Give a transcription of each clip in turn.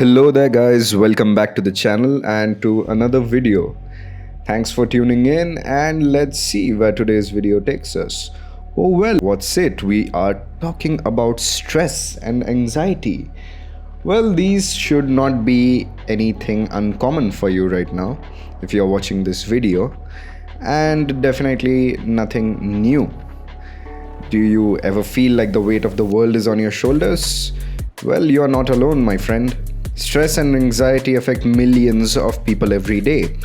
Hello there guys, welcome back to the channel and to another video. Thanks for tuning in and let's see where today's video takes us. Oh well, what's it? We are talking about stress and anxiety. Well, these should not be anything uncommon for you right now if you're watching this video, and definitely nothing new. Do you ever feel like the weight of the world is on your shoulders? Well, you are not alone, my friend. Stress and anxiety affect millions of people every day.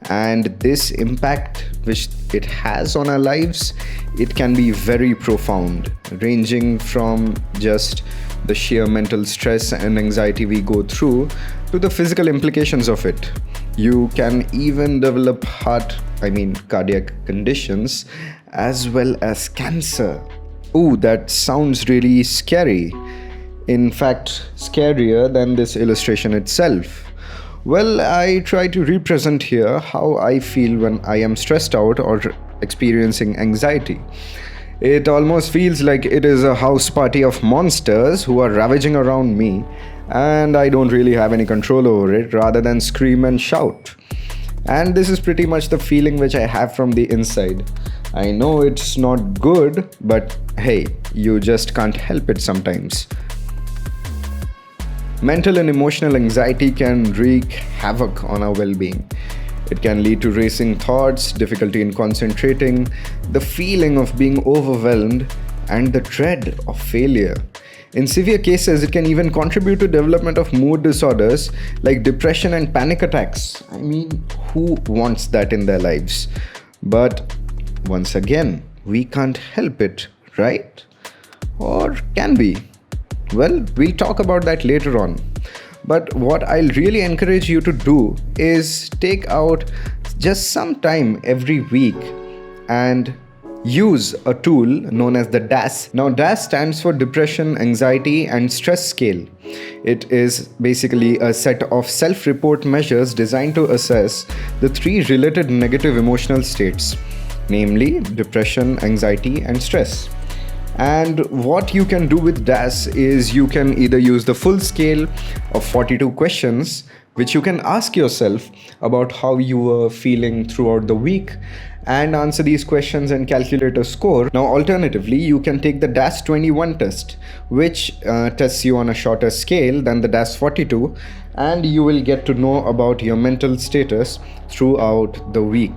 And this impact which it has on our lives, it can be very profound, ranging from just the sheer mental stress and anxiety we go through to the physical implications of it. You can even develop cardiac conditions as well as cancer. Ooh, that sounds really scary. In fact, scarier than this illustration itself. Well, I try to represent here how I feel when I am stressed out or experiencing anxiety. It almost feels like it is a house party of monsters who are ravaging around me, and I don't really have any control over it rather than scream and shout. And this is pretty much the feeling which I have from the inside. I know it's not good, but hey, you just can't help it sometimes. Mental and emotional anxiety can wreak havoc on our well-being. It can lead to racing thoughts, difficulty in concentrating, the feeling of being overwhelmed, and the dread of failure. In severe cases, it can even contribute to development of mood disorders like depression and panic attacks. I mean, who wants that in their lives? But once again, we can't help it, right? Or can we? Well, we'll talk about that later on. But what I'll really encourage you to do is take out just some time every week and use a tool known as the DASS. Now, DASS stands for Depression, Anxiety and Stress Scale. It is basically a set of self-report measures designed to assess the three related negative emotional states, namely depression, anxiety and stress. And what you can do with DASS is you can either use the full scale of 42 questions, which you can ask yourself about how you were feeling throughout the week and answer these questions and calculate a score. Now, alternatively, you can take the DASS 21 test, which tests you on a shorter scale than the DASS 42, and you will get to know about your mental status throughout the week.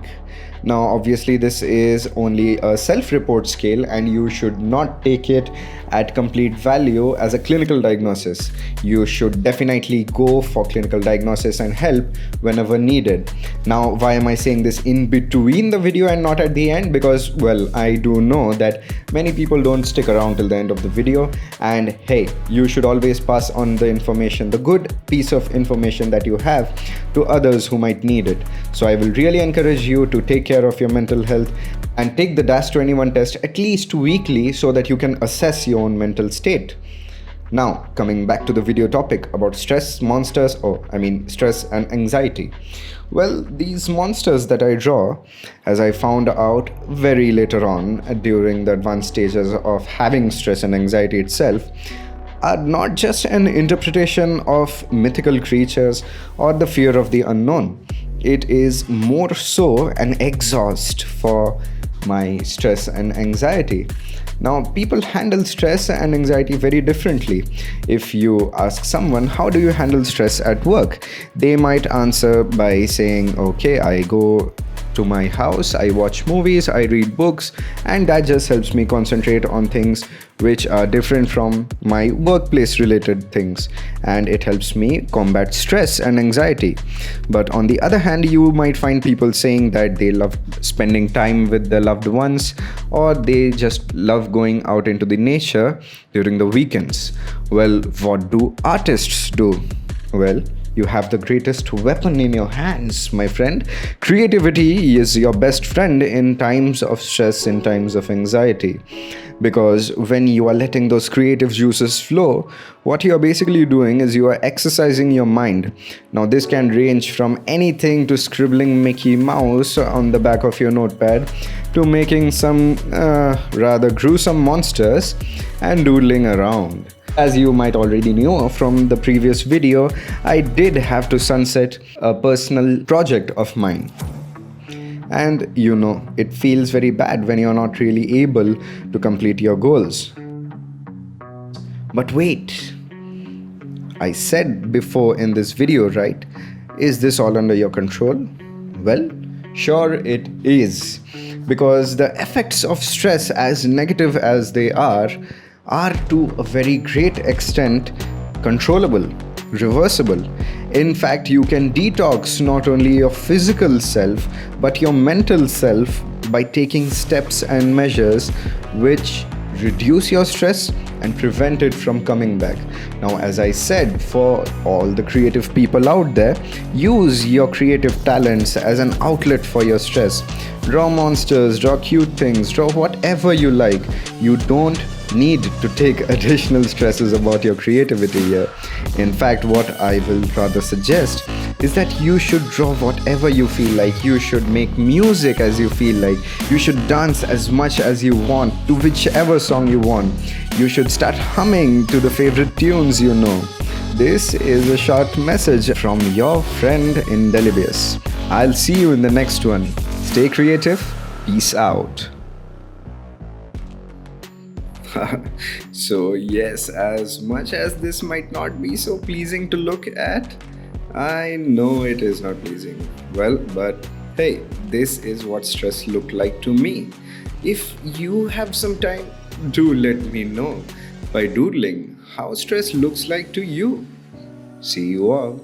Now, obviously, this is only a self-report scale and you should not take it at complete value as a clinical diagnosis. You should definitely go for clinical diagnosis and help whenever needed. Now, why am I saying this in between the video and not at the end? Because, well, I do know that many people don't stick around till the end of the video, and hey, you should always pass on the information, the good piece of information that you have, to others who might need it. So I will really encourage you to take care of your mental health and take the DASS 21 test at least weekly so that you can assess your own mental state. Now, coming back to the video topic about stress and anxiety. Well, these monsters that I draw, as I found out very later on during the advanced stages of having stress and anxiety itself, are not just an interpretation of mythical creatures or the fear of the unknown. It is more so an exhaust for my stress and anxiety. Now, people handle stress and anxiety very differently. If you ask someone, how do you handle stress at work? They might answer by saying, okay, I go to my house, I watch movies, I read books, and that just helps me concentrate on things which are different from my workplace related things, and it helps me combat stress and anxiety. But on the other hand, you might find people saying that they love spending time with their loved ones, or they just love going out into the nature during the weekends. Well, what do artists do? Well, you have the greatest weapon in your hands, my friend. Creativity is your best friend in times of stress, in times of anxiety. Because when you are letting those creative juices flow, what you are basically doing is you are exercising your mind. Now, this can range from anything to scribbling Mickey Mouse on the back of your notepad to making some rather gruesome monsters and doodling around. As you might already know from the previous video, I did have to sunset a personal project of mine. And it feels very bad when you're not really able to complete your goals. But wait, I said before in this video, right? Is this all under your control? Well, sure it is. Because the effects of stress, as negative as they are to a very great extent controllable, reversible. In fact, you can detox not only your physical self but your mental self by taking steps and measures which reduce your stress and prevent it from coming back. Now, as I said, for all the creative people out there, use your creative talents as an outlet for your stress. Draw monsters, draw cute things, draw whatever you like. You don't need to take additional stresses about your creativity here. In fact, what I will rather suggest is that you should draw whatever you feel like. You should make music as you feel like. You should dance as much as you want to whichever song you want. You should start humming to the favorite tunes you know. This is a short message from your friend Indelibius. I'll see you in the next one. Stay creative. Peace out. So yes, as much as this might not be so pleasing to look at, I know it is not pleasing. Well, but hey, this is what stress looked like to me. If you have some time, do let me know by doodling how stress looks like to you. See you all.